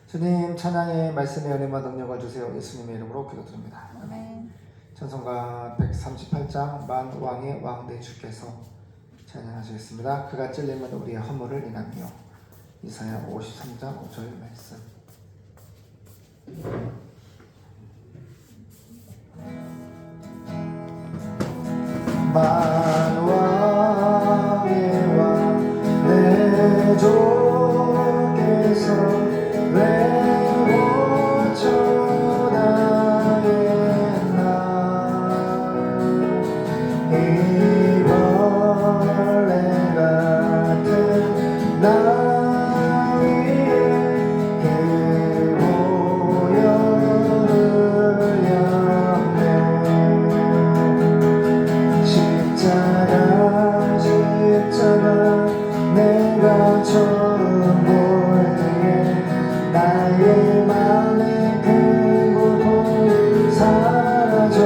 주님 찬양의 말씀의 은혜와 능력을 주세요. 예수님의 이름으로 기도드립니다. 아멘. 찬송가 138장 만왕의 왕 내 주께서 찬양하시겠습니다. 그가 찔림은 우리의 허물을 인하며. 이사야 53장 5절 말씀. 만왕의 왕 내 주께서 왜 고쳐다했나. 이 벌레 같은 나 위에 그 보혈을 였네. 십자가 내가 처음 볼 때에 나의 맘의 큰 고통 사라져.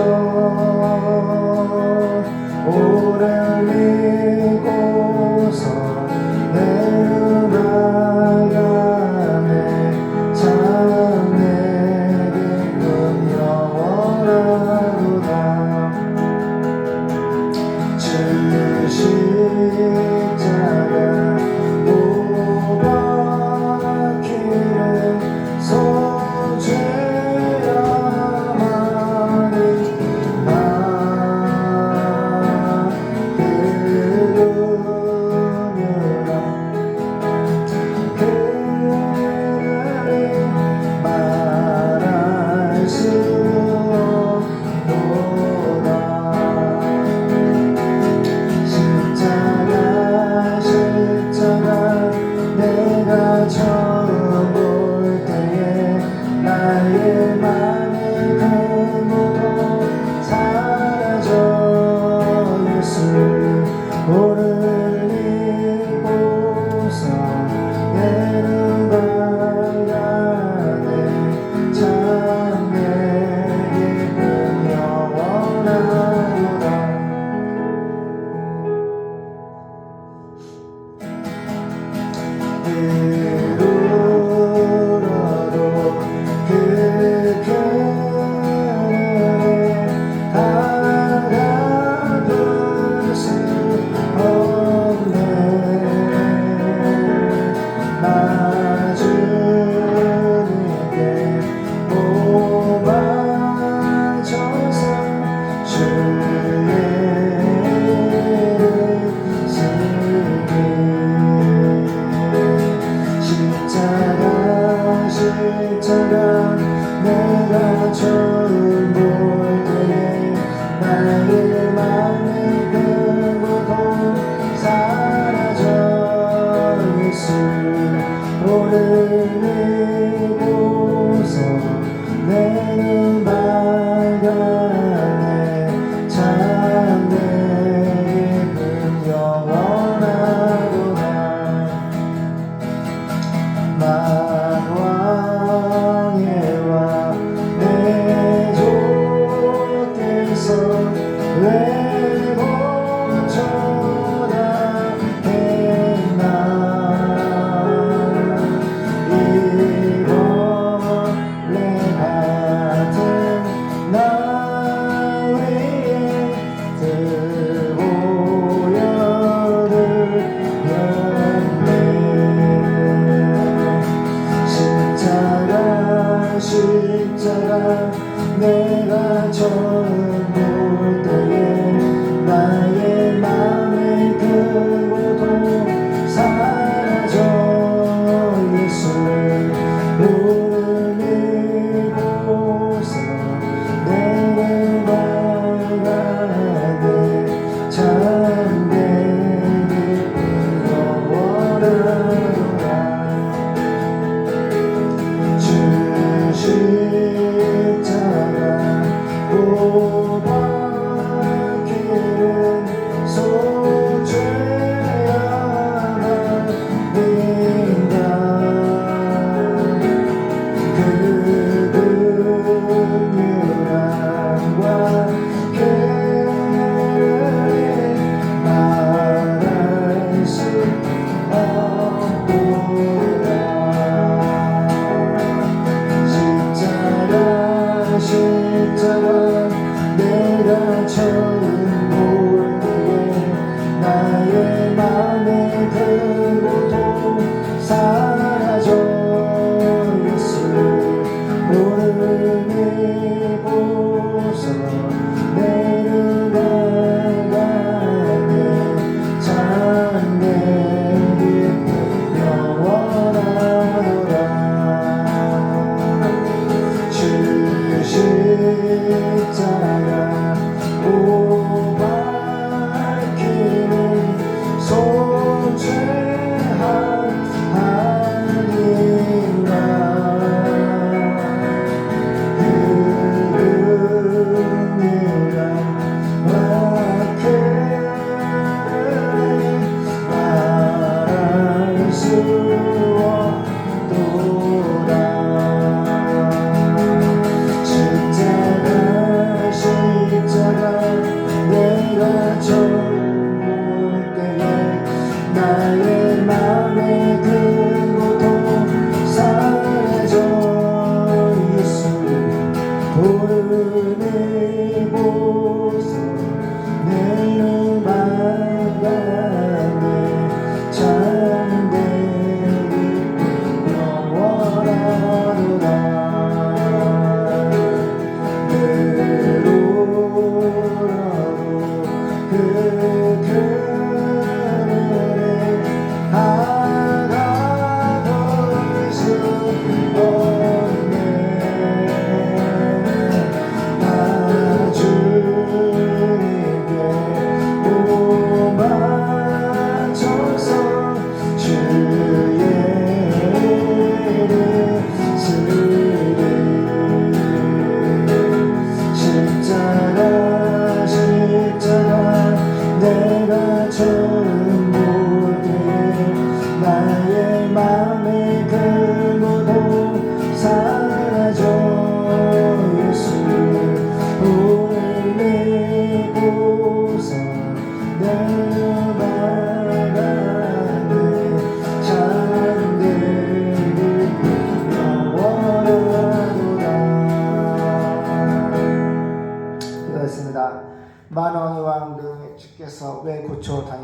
오를 믿고서 내 음악감에 참 내 기쁨 영원하도다. 주 십자가 못 박히는 소죄야만이 나 그누라. 그날이 말할 수 없도다. 십자가 내가 처음 볼 때에 나의 맘의 큰 고통 사라져. 예수 오를 믿고서 내 음악감에 참 내 기쁨 영원하도다. 이루어도 그 편에 다가둘 수 없네. 나 주님께 몸 바쳐서 주의 이름 쓰기. 십자가 내가 처음 볼 때에 나의 맘의 그 고통 사라져. 예수 오를 믿고서 내 음악감에 참 내 기쁨 영원하도다. 만왕의 왕 내 주께서 왜 고쳐다했나. 이 벌레 같은 나 위에 그 보혈을 였네.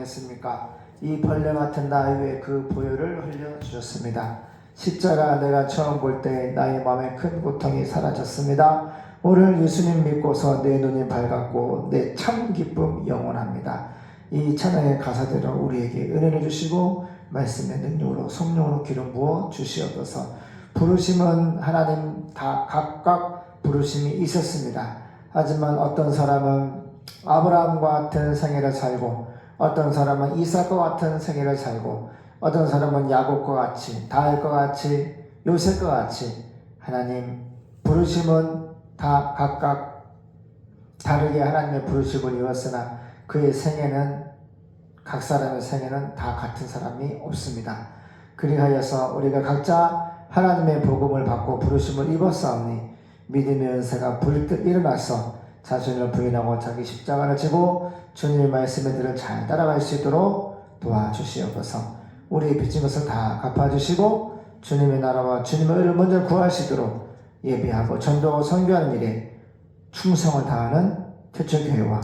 했습니까? 이 벌레 같은 나의 위에 그 보혈을 흘려주셨습니다. 십자가 내가 처음 볼 때 나의 마음에 큰 고통이 사라졌습니다. 오늘 예수님 믿고서 내 눈이 밝았고 내 참 기쁨 영원합니다. 이 찬양의 가사대로 우리에게 은혜를 주시고 말씀의 능력으로 성령으로 기름 부어 주시옵소서. 부르심은 하나님 다 각각 부르심이 있었습니다. 하지만 어떤 사람은 아브라함과 같은 생애를 살고 어떤 사람은 이삭과 같은 생애를 살고 어떤 사람은 야곱과 같이 다윗과 같이 요셉과 같이 하나님 부르심은 다 각각 다르게 하나님의 부르심을 이뤘으나 그의 생애는 각 사람의 생애는 다 같은 사람이 없습니다. 그리하여서 우리가 각자 하나님의 복음을 받고 부르심을 입었사오니 믿음의 은사가 불뜻 일어나서 자신을 부인하고 자기 십자가를 지고 주님의 말씀의 들을 잘 따라갈 수 있도록 도와주시옵소서. 우리의 빚진 것을 다 갚아주시고 주님의 나라와 주님의 의를 먼저 구하시도록 예배하고 전도하고 선교하는 일에 충성을 다하는 태초교회와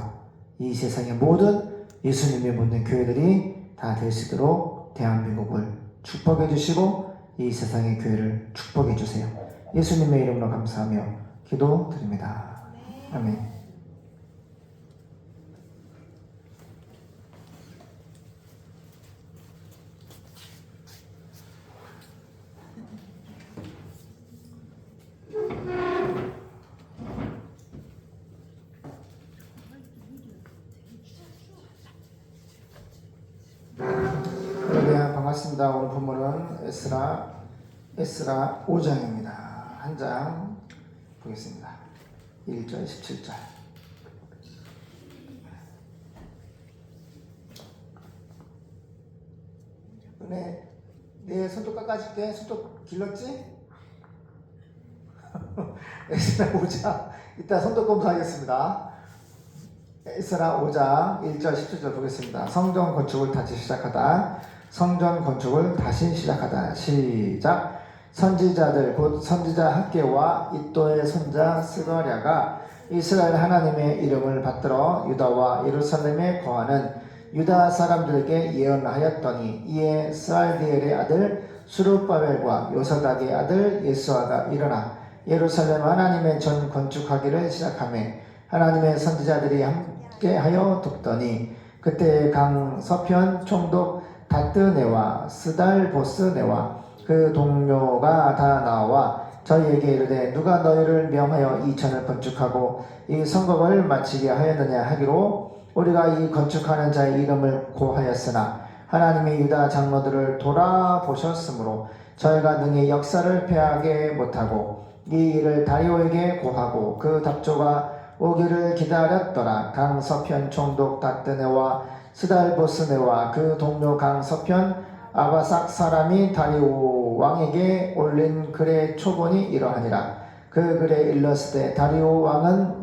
이 세상의 모든 예수님이 묻는 교회들이 다 될 수 있도록 대한민국을 축복해 주시고 이 세상의 교회를 축복해 주세요. 예수님의 이름으로 감사하며 기도드립니다. 아멘. 반갑습니다. 오늘 본문은 에스라 5장입니다. 한 장 보겠습니다. 1절 17절. 은혜, 내 손톱 깎아줄게. 손톱 길렀지? 에스라 5장 이따 손톱 검사하겠습니다. 에스라 5장 1절 17절 보겠습니다. 성전 건축을 다시 시작하다. 시작. 선지자들 곧 선지자 학개와 이또의 손자 스가랴가 이스라엘 하나님의 이름을 받들어 유다와 예루살렘에 거하는 유다 사람들에게 예언하였더니 이에 스알디엘의 아들 수룹바벨과 요사닥의 아들 예수아가 일어나 예루살렘 하나님의 전 건축하기를 시작하며 하나님의 선지자들이 함께하여 돕더니 그때 강 서편 총독 다뜨네와 스달보스네와 그 동료가 다 나와 저희에게 이르되 누가 너희를 명하여 이 전을 건축하고 이 성곽을 마치게 하였느냐 하기로 우리가 이 건축하는 자의 이름을 고하였으나 하나님이 유다 장로들을 돌아보셨으므로 저희가 능히 역사를 패하게 못하고 이 일을 다리오에게 고하고 그 답조가 오기를 기다렸더라. 강 서편 총독 다뜨네와 스달보스네와 그 동료 강 서편 아바삭 사람이 다리오 왕에게 올린 글의 초본이 이러하니라. 그 글에 일렀을 때 다리오 왕은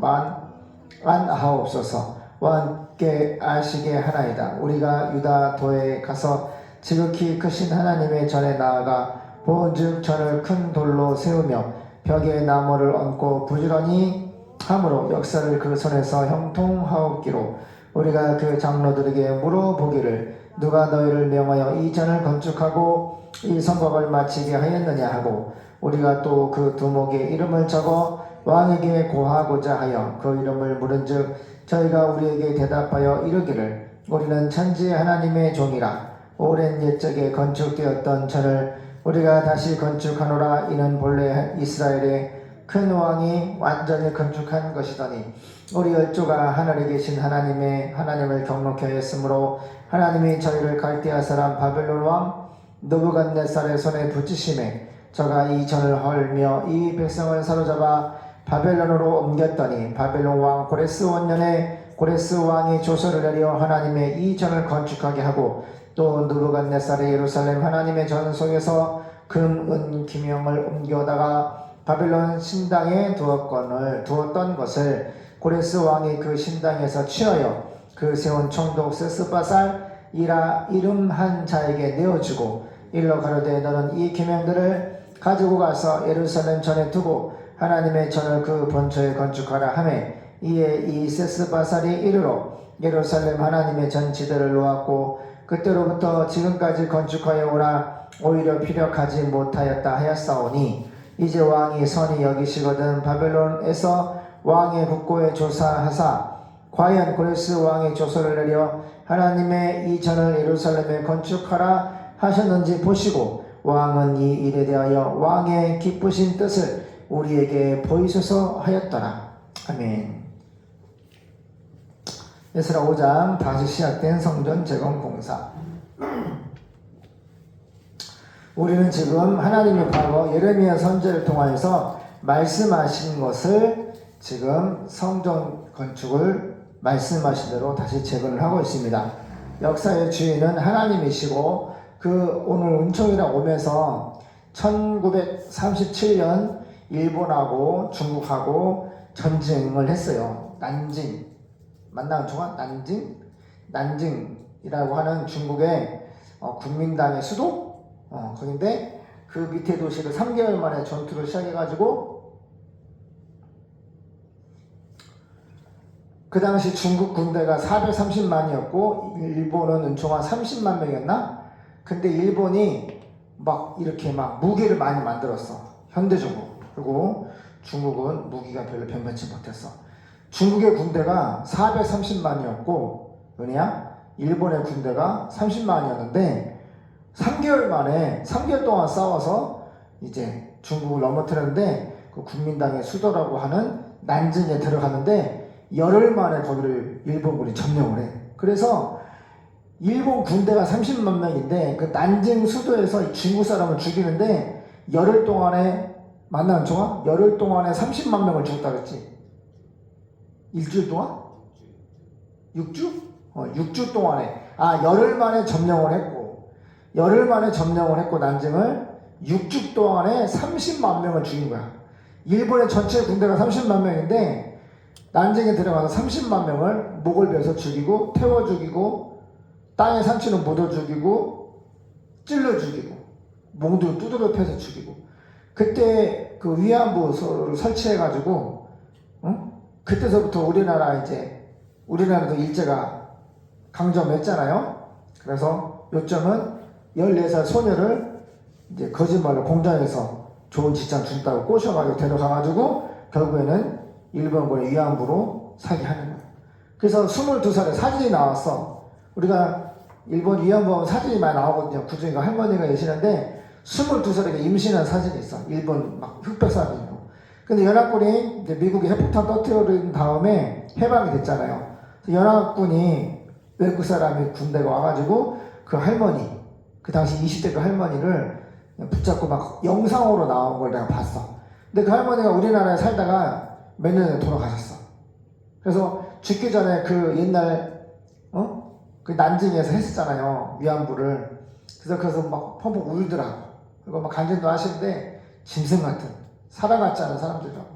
만하옵소서 왕께 아시게 하나이다. 우리가 유다 도에 가서 지극히 크신 하나님의 전에 나아가 본즉 전을 큰 돌로 세우며 벽에 나무를 얹고 부지런히 함으로 역사를 그 손에서 형통하옵기로 우리가 그 장로들에게 물어보기를 누가 너희를 명하여 이 전을 건축하고 이 성곽을 마치게 하였느냐 하고 우리가 또 그 두목의 이름을 적어 왕에게 고하고자 하여 그 이름을 물은즉 저희가 우리에게 대답하여 이르기를 우리는 천지 하나님의 종이라 오랜 옛적에 건축되었던 전을 우리가 다시 건축하노라. 이는 본래 이스라엘의 큰 왕이 완전히 건축한 것이더니 우리 열조가 하늘에 계신 하나님을 경록케 하였으므로 하나님이 저희를 갈대아 사람 바벨론 왕 느부갓네살의 손에 붙이심에 저가 이 전을 헐며 이 백성을 사로잡아 바벨론으로 옮겼더니 바벨론 왕 고레스 원년에 고레스 왕이 조서를 내려 하나님의 이 전을 건축하게 하고 또 느부갓네살의 예루살렘 하나님의 전 속에서 금, 은, 기명을 옮겨다가 바벨론 신당에 두었던 것을 고레스 왕이 그 신당에서 취하여 그 세운 총독 세스바살이라 이름한 자에게 내어주고 일러 가로되 너는 이 기명들을 가지고 가서 예루살렘 전에 두고 하나님의 전을 그 본처에 건축하라 하매 이에 이 세스바살이 이르러 예루살렘 하나님의 전 지대를 놓았고 그때로부터 지금까지 건축하여 오나 오히려 피력하지 못하였다 하였사오니 이제 왕이 선히 여기시거든 바벨론에서 왕의 국고에 조사하사 과연 고레스 왕의 조서를 내려 하나님의 이 전을 예루살렘에 건축하라 하셨는지 보시고 왕은 이 일에 대하여 왕의 기쁘신 뜻을 우리에게 보이소서 하였더라. 아멘. 에스라 5장 다시 시작된 성전 재건 공사. 우리는 지금 하나님의 과거 예레미야 선지자를 통하여서 말씀하신 것을 지금 성전 건축을 말씀하신 대로 다시 재건을 하고 있습니다. 역사의 주인은 하나님이시고 그 오늘 은총이라 오면서 1937년 일본하고 중국하고 전쟁을 했어요. 난징 맞나 은총아? 난징이라고 하는 중국의 국민당의 수도 거긴데 그 밑에 도시를 3개월 만에 전투를 시작해가지고 그 당시 중국 군대가 430만이었고 일본은 은총한 30만 명이었나? 근데 일본이 막 이렇게 막 무기를 많이 만들었어. 현대적으로. 그리고 중국은 무기가 별로 변변치 못했어. 중국의 군대가 430만이었고 은혜야? 일본의 군대가 30만이었는데 3개월 동안 싸워서 이제 중국을 넘어뜨렸는데 그 국민당의 수도라고 하는 난징에 들어갔는데 열흘 만에 거기를 일본군이 점령을 해. 그래서 일본 군대가 30만 명인데 그 난징 수도에서 중국 사람을 죽이는데 열흘 동안에 만나는 동안 열흘 동안에 30만 명을 죽였다 그랬지. 일주일 동안? 6주? 6주 동안에 열흘 만에 점령을 했고 난징을 6주 동안에 30만 명을 죽인 거야. 일본의 전체 군대가 30만 명인데 난징에 들어가서 30만 명을 목을 베서 죽이고 태워 죽이고 땅에 산치는 묻어 죽이고 찔러 죽이고 몽둥이 두드려 패서 죽이고 그때 그 위안부를 설치해가지고 그때서부터 우리나라도 일제가 강점했잖아요. 그래서 요점은 14살 소녀를 이제 거짓말로 공장에서 좋은 직장 준다고 꼬셔가지고 데려가가지고 결국에는 일본군의 위안부로 사기하는 거예요. 그래서 22살에 사진이 나왔어. 우리가 일본 위안부하면 사진이 많이 나오거든요. 그중에 할머니가 계시는데 22살에 임신한 사진이 있어. 일본 막 흑백 사진이고. 근데 연합군이 이제 미국이 핵폭탄 터뜨린 다음에 해방이 됐잖아요. 연합군이 외국 사람이 군대가 와가지고 그 할머니, 그 당시 20대 그 할머니를 붙잡고 막 영상으로 나온 걸 내가 봤어. 근데 그 할머니가 우리나라에 살다가 몇 년 전에 돌아가셨어. 그래서 죽기 전에 그 옛날 그 난징에서 했었잖아요. 위안부를. 그래서 막 펑펑 울더라고. 그리고 막 간증도 하시는데 짐승 같은 사람 같지 않은 사람들이라고.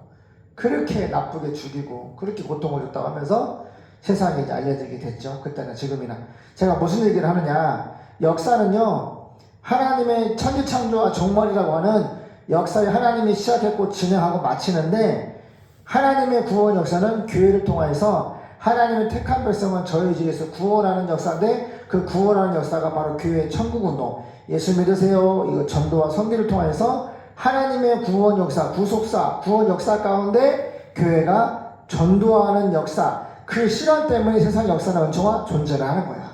그렇게 나쁘게 죽이고 그렇게 고통을 줬다고 하면서 세상에 이제 알려지게 됐죠. 그때나 지금이나. 제가 무슨 얘기를 하느냐. 역사는요. 하나님의 천지창조와 종말이라고 하는 역사에 하나님이 시작했고 진행하고 마치는데 하나님의 구원 역사는 교회를 통해서 하나님의 택한 백성은 저희 지에서 구원하는 역사인데 그 구원하는 역사가 바로 교회의 천국운동. 예수 믿으세요. 이거 전도와 선교를 통해서 하나님의 구원 역사, 구속사, 구원 역사 가운데 교회가 전도하는 역사. 그 실현 때문에 세상 역사는 은총화 존재를 하는 거야.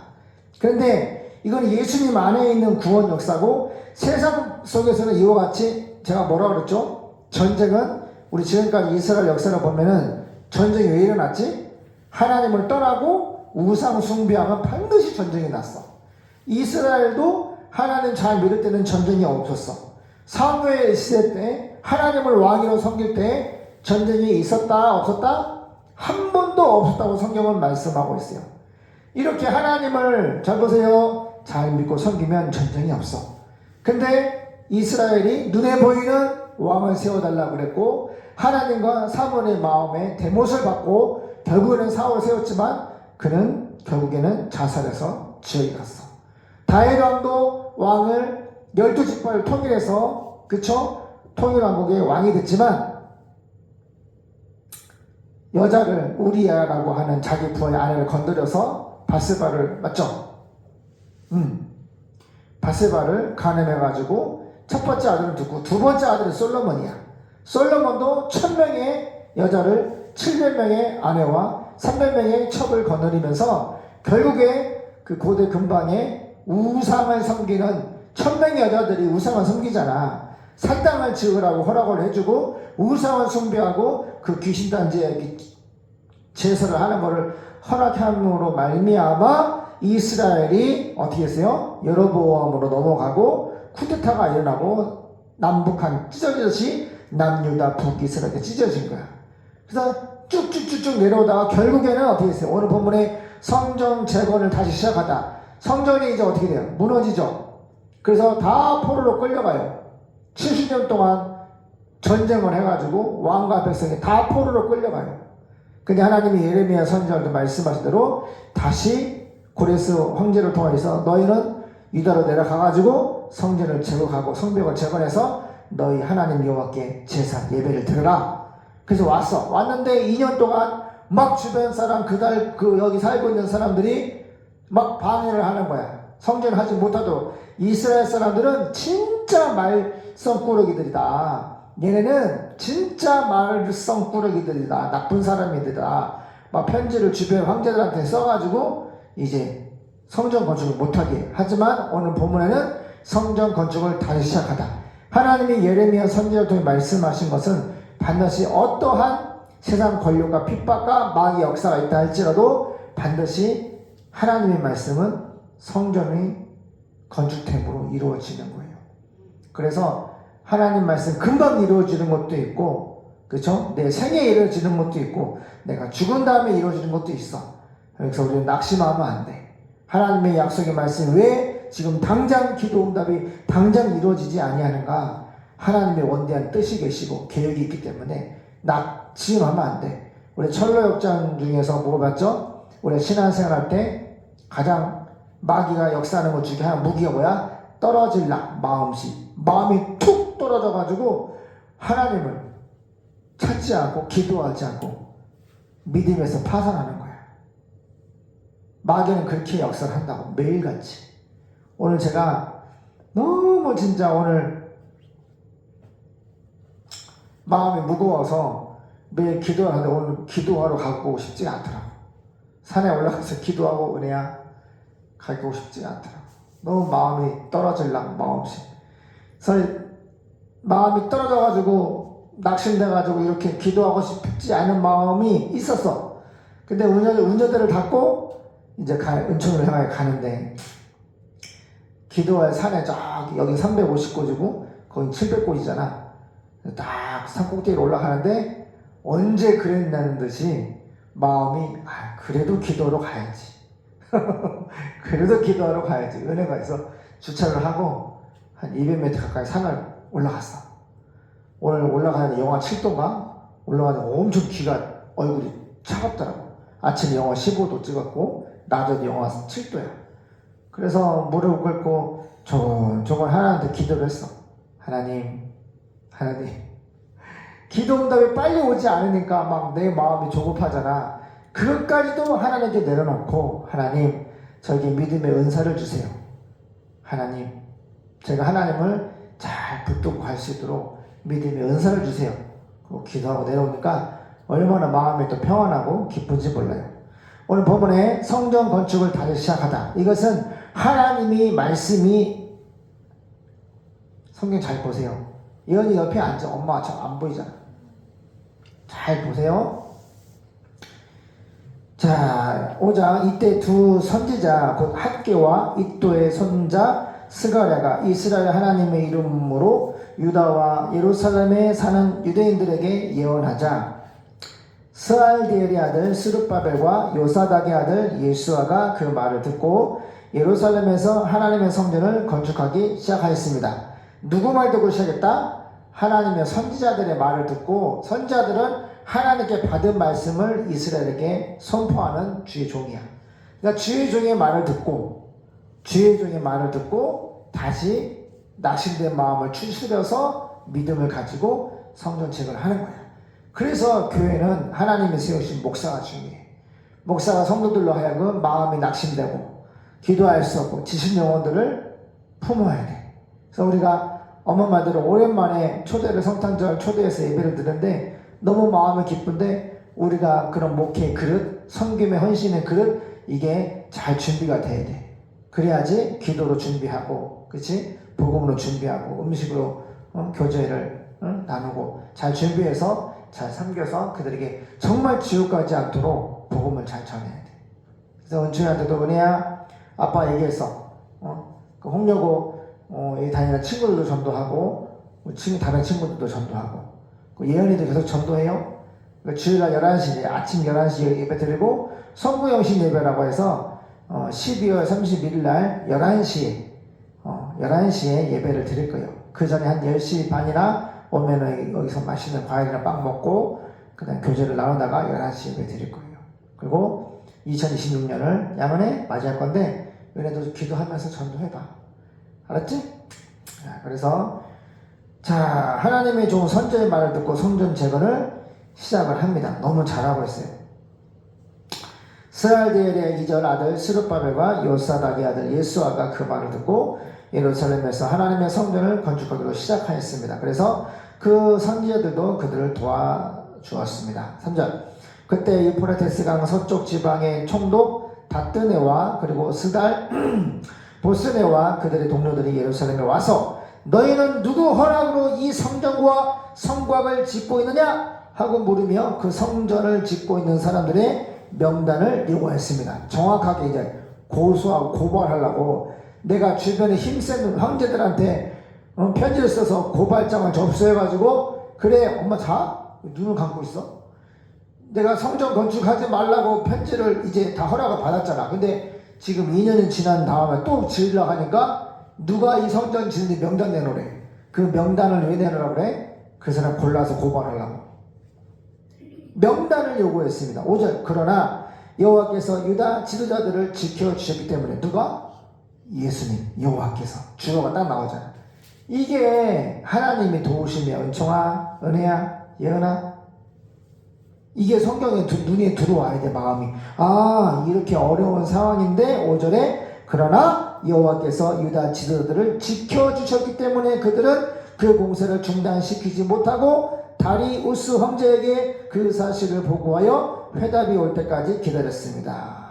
그런데 이건 예수님 안에 있는 구원 역사고 세상 속에서는 이와 같이 제가 뭐라고 그랬죠? 전쟁은 우리 지금까지 이스라엘 역사를 보면은 전쟁이 왜 일어났지? 하나님을 떠나고 우상 숭배하면 반드시 전쟁이 났어. 이스라엘도 하나님 잘 믿을 때는 전쟁이 없었어. 사무엘 시대 때 하나님을 왕으로 섬길 때 전쟁이 있었다 없었다? 한 번도 없었다고 성경은 말씀하고 있어요. 이렇게 하나님을 잘 보세요. 잘 믿고 섬기면 전쟁이 없어. 근데 이스라엘이 눈에 보이는 왕을 세워달라고 그랬고 하나님과 사무엘의 마음에 대못을 받고 결국에는 사울을 세웠지만 그는 결국에는 자살해서 지옥에 갔어. 다윗 왕도 왕을 12지파를 통일해서 통일왕국의 왕이 됐지만 여자를 우리야라고 하는 자기 부하의 아내를 건드려서 바세바를 맞죠? 바세바를 간음해가지고 첫 번째 아들은 듣고 두 번째 아들은 솔로몬이야. 솔로몬도 1000명의 여자를 700명의 아내와 300명의 첩을 거느리면서 결국에 그 고대 근방에 우상을 섬기는 1000명의 여자들이 우상을 섬기잖아. 살 땅을 지으라고 허락을 해주고 우상을 숭배하고 그 귀신단지에 제사를 하는 것을 허락함으로 말미암아 이스라엘이 어떻게 했어요? 여로보암으로 넘어가고 쿠데타가 일어나고 남북한 찢어지듯이 남유다 북이스라엘이 찢어진 거야. 그래서 쭉쭉쭉쭉 내려오다가 결국에는 어떻게 했어요? 오늘 본문에 성전 재건을 다시 시작하다. 성전이 이제 어떻게 돼요? 무너지죠. 그래서 다 포로로 끌려가요. 70년 동안 전쟁을 해가지고 왕과 백성이 다 포로로 끌려가요. 근데 하나님이 예레미야 선지자한테 말씀하신 대로 다시 고레스 황제를 통해서 너희는 유다로 내려가가지고 성전을 제거하고 성벽을 재건해서 너희 하나님 여호와께 제사 예배를 드려라. 그래서 왔는데 2년 동안 막 주변 사람 여기 살고 있는 사람들이 막 방해를 하는 거야. 성전을 하지 못하도록. 이스라엘 사람들은 진짜 말썽꾸러기들이다. 얘네는 진짜 말썽꾸러기들이다. 나쁜 사람이들이다. 막 편지를 주변 황제들한테 써가지고 이제 성전 건축을 못하게. 하지만 오늘 본문에는 성전 건축을 다시 시작하다. 하나님이 예레미야 선지자를 통해 말씀하신 것은 반드시 어떠한 세상 권력과 핍박과 마귀의 역사가 있다 할지라도 반드시 하나님의 말씀은 성전의 건축템으로 이루어지는 거예요. 그래서 하나님 말씀 금방 이루어지는 것도 있고, 그렇죠? 내 생에 이루어지는 것도 있고, 내가 죽은 다음에 이루어지는 것도 있어. 그래서 우리는 낙심하면 안 돼. 하나님의 약속의 말씀 왜 지금 당장 기도 응답이 당장 이루어지지 아니하는가? 하나님의 원대한 뜻이 계시고 계획이 있기 때문에 낙심하면 안 돼. 우리 철로역전 중에서 뭐 봤죠? 우리 신앙생활 때 가장 마귀가 역사하는 것 중에 하나 무기가 뭐야? 떨어질라 마음씨. 마음이 툭 떨어져가지고 하나님을 찾지 않고 기도하지 않고 믿음에서 파산하는 거야. 마귀는 그렇게 역사를 한다고 매일같이. 오늘 제가 너무 진짜 오늘 마음이 무거워서 매일 기도를 하는데 오늘 기도하러 가고 싶지가 않더라고. 산에 올라가서 기도하고 은혜야 가고 싶지가 않더라고. 너무 마음이 떨어질랑 마음씨. 그래서 마음이 떨어져가지고 낙심돼가지고 이렇게 기도하고 싶지 않은 마음이 있었어. 근데 운전대를 닫고 이제 은총을 향해 가는데 기도할 산에 쫙 여기 350곳이고 거기 700곳이잖아. 딱 산꼭대기로 올라가는데 언제 그랬냐는 듯이 마음이 그래도 기도하러 가야지. 그래도 기도하러 가야지. 은혜가 있어 주차를 하고 한 200m 가까이 산을 올라갔어. 오늘 올라가는 영하 7도가 올라가는 엄청 귀가 얼굴이 차갑더라고. 아침에 영하 15도 찍었고 낮에도 영하 7도야. 그래서 무릎 꿇고 조곤조곤 하나님한테 기도를 했어. 하나님 기도 응답이 빨리 오지 않으니까 막 내 마음이 조급하잖아. 그것까지도 하나님께 내려놓고 하나님 저에게 믿음의 은사를 주세요. 하나님 제가 하나님을 잘 붙들고 갈 수 있도록 믿음의 은사를 주세요. 그리고 기도하고 내려오니까 얼마나 마음이 또 평안하고 기쁜지 몰라요. 오늘 본문에 성전 건축을 다시 시작하다. 이것은 하나님이 말씀이 성경 잘 보세요. 예언이 옆에 앉아. 엄마가 잘 안 보이잖아. 잘 보세요. 자, 5장 이때 두 선지자 곧 학개와 이도의 손자 스가랴가 이스라엘 하나님의 이름으로 유다와 예루살렘에 사는 유대인들에게 예언하자 스알디엘의 아들 스룹바벨과 요사닥의 아들 예수아가 그 말을 듣고 예루살렘에서 하나님의 성전을 건축하기 시작하였습니다. 누구 말 듣고 시작했다? 하나님의 선지자들의 말을 듣고 선지자들은 하나님께 받은 말씀을 이스라엘에게 선포하는 주의 종이야. 그러니까 주의 종의 말을 듣고 다시 낙심된 마음을 추스려서 믿음을 가지고 성전책을 하는 거야. 그래서 교회는 하나님이 세우신 목사가 중요해. 목사가 성도들로 하여금 마음이 낙심되고 기도할 수 없고 지신 영혼들을 품어야 돼. 그래서 우리가 엄마들은 오랜만에 초대를 성탄절 초대해서 예배를 드는데 너무 마음이 기쁜데 우리가 그런 목회의 그릇, 섬김의 헌신의 그릇 이게 잘 준비가 돼야 돼. 그래야지 기도로 준비하고, 그렇지? 복음으로 준비하고, 음식으로 교제를 나누고 잘 준비해서 잘 섬겨서 그들에게 정말 지옥 가지 않도록 복음을 잘 전해야 돼. 그래서 은총이한테도 은혜야, 아빠 얘기했어. 그 홍여고 다니는 친구들도 전도하고, 다른 친구들도 전도하고, 예언이도 계속 전도해요. 주일날 11시, 아침 11시에 예배 드리고, 성부영신 예배라고 해서 12월 31일 날 11시에 예배를 드릴 거예요. 그 전에 한 10시 반이나 오면은 여기서 맛있는 과일이나 빵 먹고, 그 다음 교제를 나누다가 11시 예배 드릴 거예요. 그리고 2026년을 양은혜 맞이할 건데, 은혜도 기도하면서 전도해봐. 알았지? 그래서 자, 하나님의 좋은 선제의 말을 듣고 성전 재건을 시작을 합니다. 너무 잘하고 있어요. 스알디엘의 2절 아들 스룹바벨과 요사닥의 아들 예수아가 그 말을 듣고 예루살렘에서 하나님의 성전을 건축하기로 시작하였습니다. 그래서 그 선지자들도 그들을 도와주었습니다. 3절 그때 유프라테스 강 서쪽 지방의 총독 다뜨네와 그리고 스달 보스네와 그들의 동료들이 예루살렘에 와서 너희는 누구 허락으로 이 성전과 성곽을 짓고 있느냐 하고 물으며 그 성전을 짓고 있는 사람들의 명단을 요구했습니다. 정확하게 이제 고소하고 고발하려고 내가 주변에 힘센 황제들한테 편지를 써서 고발장을 접수해가지고 그래 엄마 자 눈을 감고 있어. 내가 성전 건축하지 말라고 편지를 이제 다 허락을 받았잖아. 근데 지금 2년이 지난 다음에 또 지으려고 하니까 누가 이 성전 짓는지 명단 내놓으래. 그 명단을 왜 내놓으라고 그래? 그 사람 골라서 고발하려고 명단을 요구했습니다. 5절 그러나 여호와께서 유다 지도자들을 지켜주셨기 때문에 누가? 예수님 여호와께서 주어가 딱 나오잖아. 이게 하나님이 도우심이야. 은총아 은혜야 예은아 이게 성경에 눈에 들어와야 돼. 마음이 아 이렇게 어려운 상황인데 5절에 그러나 여호와께서 유다 지도자들을 지켜주셨기 때문에 그들은 그 공세를 중단시키지 못하고 다리우스 황제에게 그 사실을 보고하여 회답이 올 때까지 기다렸습니다.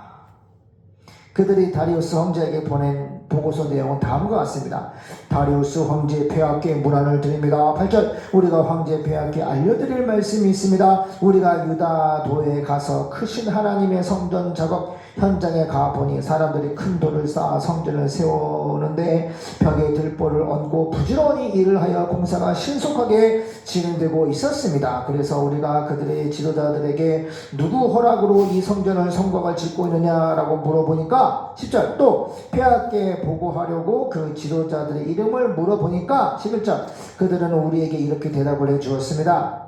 그들이 다리우스 황제에게 보낸 보고서 내용은 다음과 같습니다. 다리우스 황제 폐하께 문안을 드립니다. 8절 우리가 황제 폐하께 알려드릴 말씀이 있습니다. 우리가 유다도에 가서 크신 하나님의 성전 작업 현장에 가보니 사람들이 큰 돌을 쌓아 성전을 세우는데 벽에 들보를 얹고 부지런히 일을 하여 공사가 신속하게 진행되고 있었습니다. 그래서 우리가 그들의 지도자들에게 누구 허락으로 이 성전을 성곽을 짓고 있느냐라고 물어보니까 10절 또 폐하께 보고하려고 그 지도자들의 이름을 물어보니까 11절 그들은 우리에게 이렇게 대답을 해주었습니다.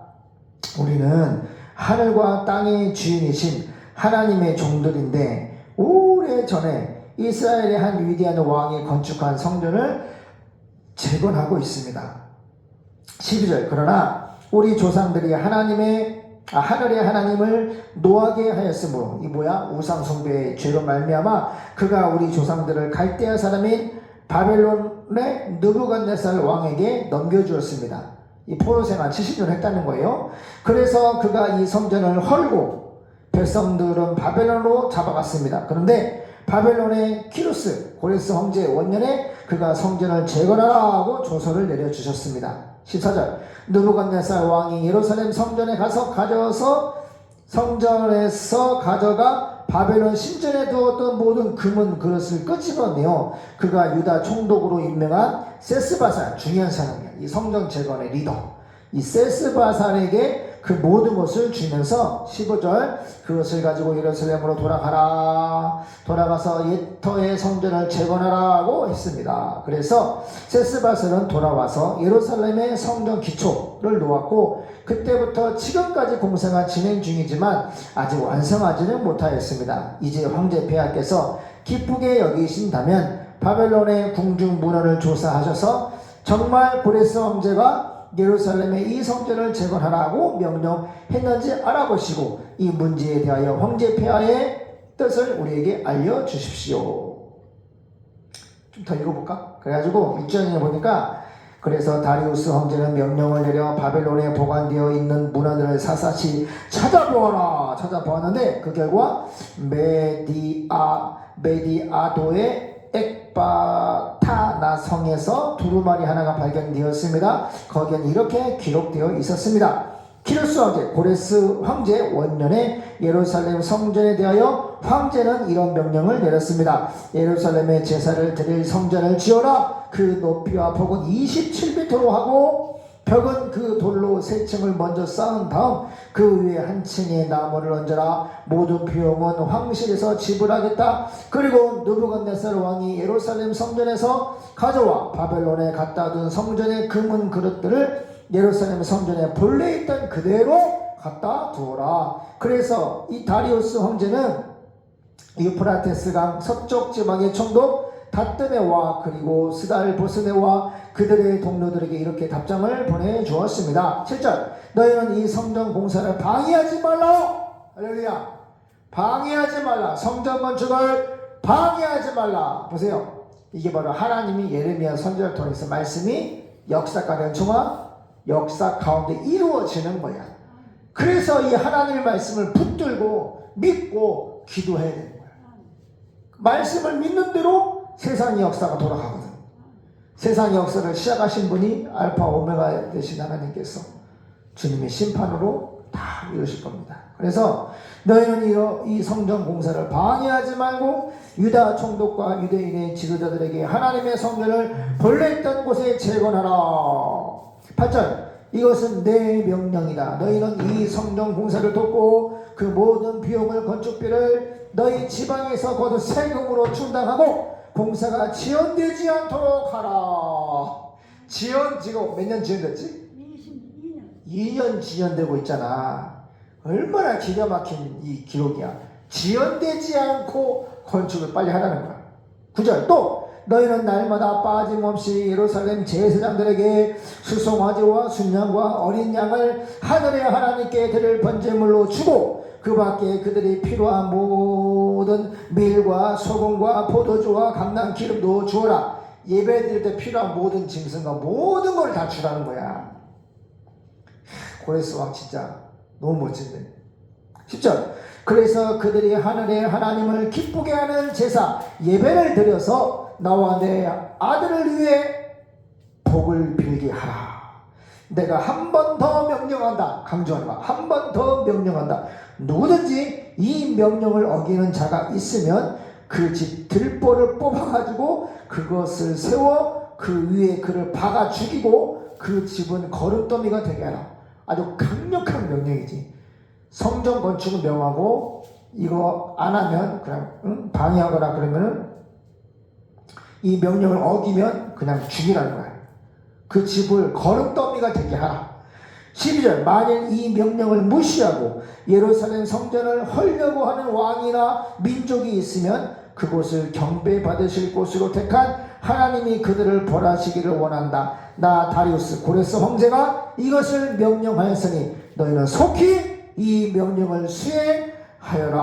우리는 하늘과 땅의 주인이신 하나님의 종들인데 오래전에 이스라엘의 한 위대한 왕이 건축한 성전을 재건하고 있습니다. 12절 그러나 우리 조상들이 하늘의 하나님을 노하게 하였으므로 이 뭐야? 우상 숭배의 죄로 말미암아 그가 우리 조상들을 갈대아 사람인 바벨론의 느부갓네살 왕에게 넘겨주었습니다. 이 포로 생활 70년 했다는 거예요. 그래서 그가 이 성전을 헐고 백성들은 바벨론으로 잡아갔습니다. 그런데 바벨론의 키루스 고레스 황제 원년에 그가 성전을 재건하라고 조서를 내려주셨습니다. 14절 느부갓네살 왕이 예루살렘 성전에 가서 성전에서 가져가 바벨론 신전에 두었던 모든 금은 그릇을 끄집어내어 그가 유다 총독으로 임명한 세스바살 중요한 사람이야. 이 성전 재건의 리더 이 세스바살에게 그 모든 것을 주면서 15절 그것을 가지고 예루살렘으로 돌아가서 옛터의 성전을 재건하라고 했습니다. 그래서 세스바살은 돌아와서 예루살렘의 성전 기초를 놓았고 그때부터 지금까지 공사가 진행 중이지만 아직 완성하지는 못하였습니다. 이제 황제 폐하께서 기쁘게 여기신다면 바벨론의 궁중 문헌을 조사하셔서 정말 고레스 황제가 예루살렘의 이 성전을 재건하라고 명령했는지 알아보시고 이 문제에 대하여 황제 폐하의 뜻을 우리에게 알려주십시오. 좀 더 읽어볼까? 그래가지고 1장에 보니까 그래서 다리우스 황제는 명령을 내려 바벨론에 보관되어 있는 문화들을 사사시 찾아보았는데 그 결과 메디아도의 엑바타나 성에서 두루마리 하나가 발견되었습니다. 거기엔 이렇게 기록되어 있었습니다. 키루스 황제, 고레스 황제 원년에 예루살렘 성전에 대하여 황제는 이런 명령을 내렸습니다. 예루살렘에 제사를 드릴 성전을 지어라. 그 높이와 폭은 27m로 하고 벽은 그 돌로 세 층을 먼저 쌓은 다음 그 위에 한 층에 나무를 얹어라. 모든 비용은 황실에서 지불하겠다. 그리고 느부갓네살 왕이 예루살렘 성전에서 가져와 바벨론에 갖다 둔 성전의 금은 그릇들을 예루살렘 성전에 본래 있던 그대로 갖다 두어라. 그래서 이 다리우스 황제는 유프라테스강 서쪽 지방의 총독 다뜨네와 그리고 스달보스네와 그들의 동료들에게 이렇게 답장을 보내주었습니다. 7절 너희는 이 성전 공사를 방해하지 말라. 할렐루야. 방해하지 말라. 성전 건축을 방해하지 말라. 보세요. 이게 바로 하나님이 예레미야 선지자를 통해서 말씀이 역사가는 중앙 역사 가운데 이루어지는 거야. 그래서 이 하나님의 말씀을 붙들고 믿고 기도해야 되는 거야. 말씀을 믿는 대로 세상의 역사가 돌아가거든. 세상의 역사를 시작하신 분이 알파 오메가 되신 하나님께서 주님의 심판으로 다 이루실 겁니다. 그래서 너희는 이 성전 공사를 방해하지 말고 유다 총독과 유대인의 지도자들에게 하나님의 성전을 본래 있던 곳에 재건하라. 8절 이것은 내 명령이다. 너희는 이 성전 공사를 돕고 그 모든 비용을 건축비를 너희 지방에서 거둔 세금으로 충당하고 공사가 지연되지 않도록 하라. 지금 몇 년 지연됐지? 2년 지연되고 있잖아. 얼마나 기가 막힌 이 기록이야. 지연되지 않고 건축을 빨리 하라는 거야. 9절 또 너희는 날마다 빠짐없이 예루살렘 제사장들에게 수송아지와 순양과 어린 양을 하늘의 하나님께 드릴 번제물로 주고 그 밖에 그들이 필요한 모든 밀과 소금과 포도주와 감람 기름도 주어라. 예배 드릴 때 필요한 모든 짐승과 모든 걸 다 주라는 거야. 고레스 왕 진짜 너무 멋진데. 10절 그래서 그들이 하늘의 하나님을 기쁘게 하는 제사 예배를 드려서 나와 내 아들을 위해 복을 빌게 하라. 내가 한 번 더 명령한다. 강조하는 거. 한 번 더 명령한다. 누구든지 이 명령을 어기는 자가 있으면 그 집 들보를 뽑아가지고 그것을 세워 그 위에 그를 박아 죽이고 그 집은 거름더미가 되게 하라. 아주 강력한 명령이지. 성전 건축은 명하고 이거 안 하면 그냥 방해하거나 그러면은 이 명령을 어기면 그냥 죽이라는 거야. 그 집을 거름더미가 되게 하라. 12절 만일 이 명령을 무시하고 예루살렘 성전을 헐려고 하는 왕이나 민족이 있으면 그곳을 경배받으실 곳으로 택한 하나님이 그들을 벌하시기를 원한다. 나 다리우스 고레스 황제가 이것을 명령하였으니 너희는 속히 이 명령을 수행하여라.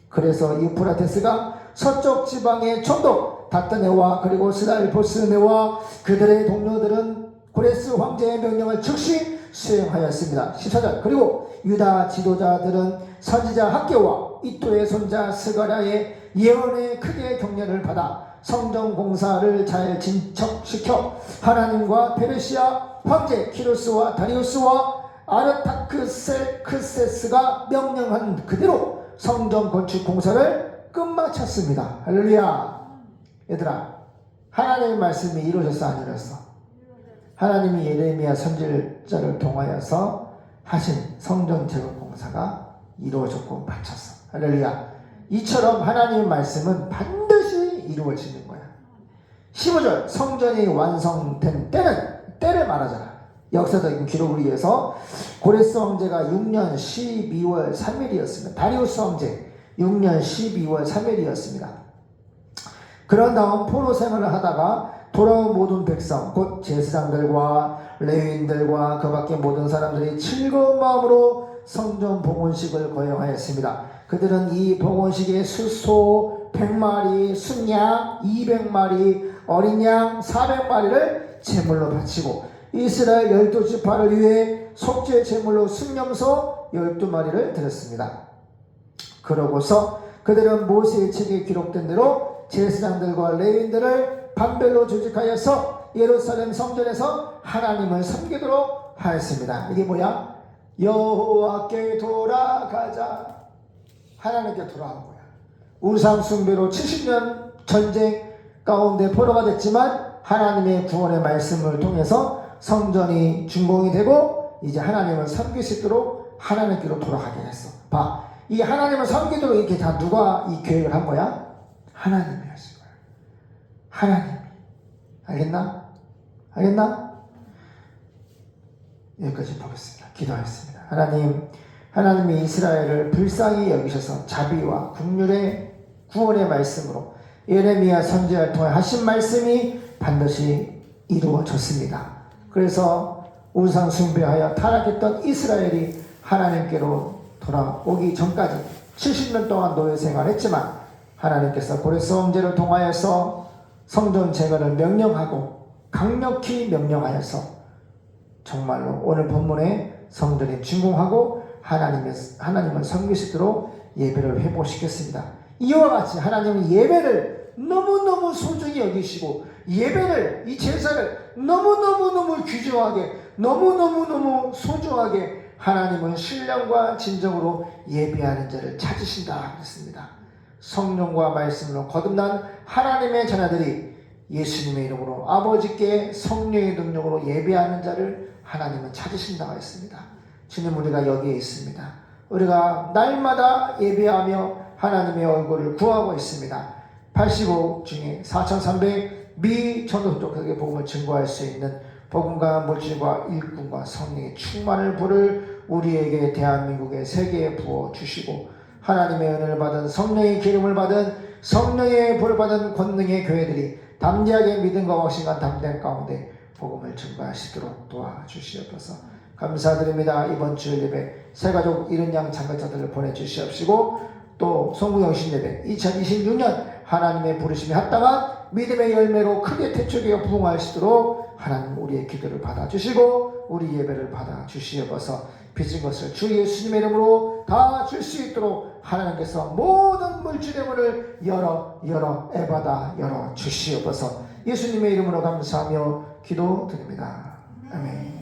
그래서 유프라테스가 서쪽 지방의 총독 다뜨네와 그리고 스달보스네와 그들의 동료들은 고레스 황제의 명령을 즉시 수행하였습니다. 14절 그리고 유다 지도자들은 선지자 학개와 이또의 손자 스가랴의 예언에 크게 격려를 받아 성전 공사를 잘 진척시켜 하나님과 페르시아 황제 키루스와 다리우스와 아르타크세스가 명령한 그대로 성전 건축 공사를 끝마쳤습니다. 할렐루야. 얘들아, 하나님의 말씀이 이루어졌어 안 이루어졌어? 하나님이 예레미야 선지자를 통하여서 하신 성전 재건 공사가 이루어졌고 마쳤어. 할렐루야. 이처럼 하나님의 말씀은 반드시 이루어지는 거야. 15절 성전이 완성된 때를 말하잖아. 역사적인 기록을 위해서 고레스 황제가 6년 12월 3일이었습니다. 다리우스 황제 6년 12월 3일이었습니다. 그런 다음 포로 생활을 하다가 돌아온 모든 백성 곧 제사장들과 레위인들과 그 밖의 모든 사람들이 즐거운 마음으로 성전 봉헌식을 거행하였습니다. 그들은 이 봉헌식에 수소 100마리, 순양 200마리, 어린 양 400마리를 제물로 바치고 이스라엘 12지파를 위해 속죄 제물로 순염소 12마리를 드렸습니다. 그러고서 그들은 모세의 책에 기록된 대로 제사장들과 레위인들을 반별로 조직하여서 예루살렘 성전에서 하나님을 섬기도록 하였습니다. 이게 뭐야? 여호와께 돌아가자. 하나님께 돌아간 거야. 우상 숭배로 70년 전쟁 가운데 포로가 됐지만 하나님의 구원의 말씀을 통해서 성전이 준공이 되고 이제 하나님을 섬길 수 있도록 하나님께로 돌아가게 했어. 봐, 이 하나님을 섬기도록 이렇게 다 누가 이 계획을 한 거야? 하나님이 하신 거야. 하나님이. 알겠나? 알겠나? 여기까지 보겠습니다. 기도하겠습니다. 하나님이 이스라엘을 불쌍히 여기셔서 자비와 긍휼의 구원의 말씀으로 예레미야 선지자를 통해 하신 말씀이 반드시 이루어졌습니다. 그래서 우상 숭배하여 타락했던 이스라엘이 하나님께로 돌아오기 전까지 70년 동안 노예 생활했지만 하나님께서 고레스원제를 통하여서 성전 제거를 명령하고 강력히 명령하여서 정말로 오늘 본문에 성전이 준공하고 하나님을 섬길 수 있도록 예배를 회복시켰습니다. 이와 같이 하나님은 예배를 너무너무 소중히 여기시고 예배를, 이 제사를 너무너무 귀중하게, 너무너무 소중하게 하나님은 신령과 진정으로 예배하는 자를 찾으신다 그랬습니다. 성령과 말씀으로 거듭난 하나님의 자녀들이 예수님의 이름으로 아버지께 성령의 능력으로 예배하는 자를 하나님은 찾으신다고 했습니다. 주님, 우리가 여기에 있습니다. 우리가 날마다 예배하며 하나님의 얼굴을 구하고 있습니다. 85 중에 4300 미전도적하게 복음을 증거할 수 있는 복음과 물질과 일꾼과 성령의 충만을 부를 우리에게 대한민국의 세계에 부어주시고 하나님의 은혜를 받은 성령의 기름을 받은 성령의 불을 받은 권능의 교회들이 담대하게 믿음과 확신과 담대한 가운데 복음을 증거하시도록 도와주시옵소서. 감사드립니다. 이번 주일 예배 새가족 이른 양 참가자들을 보내주시옵시고 또 송구영신 예배 2026년 하나님의 부르심에 합당한 믿음의 열매로 크게 태초되어 부흥하시도록 하나님 우리의 기도를 받아주시고 우리 예배를 받아주시옵소서. 빚은 것을 주 예수님의 이름으로 다 줄 수 있도록 하나님께서 모든 물질의 문을 열어 애받아 열어 주시옵소서. 예수님의 이름으로 감사하며 기도드립니다. 아멘.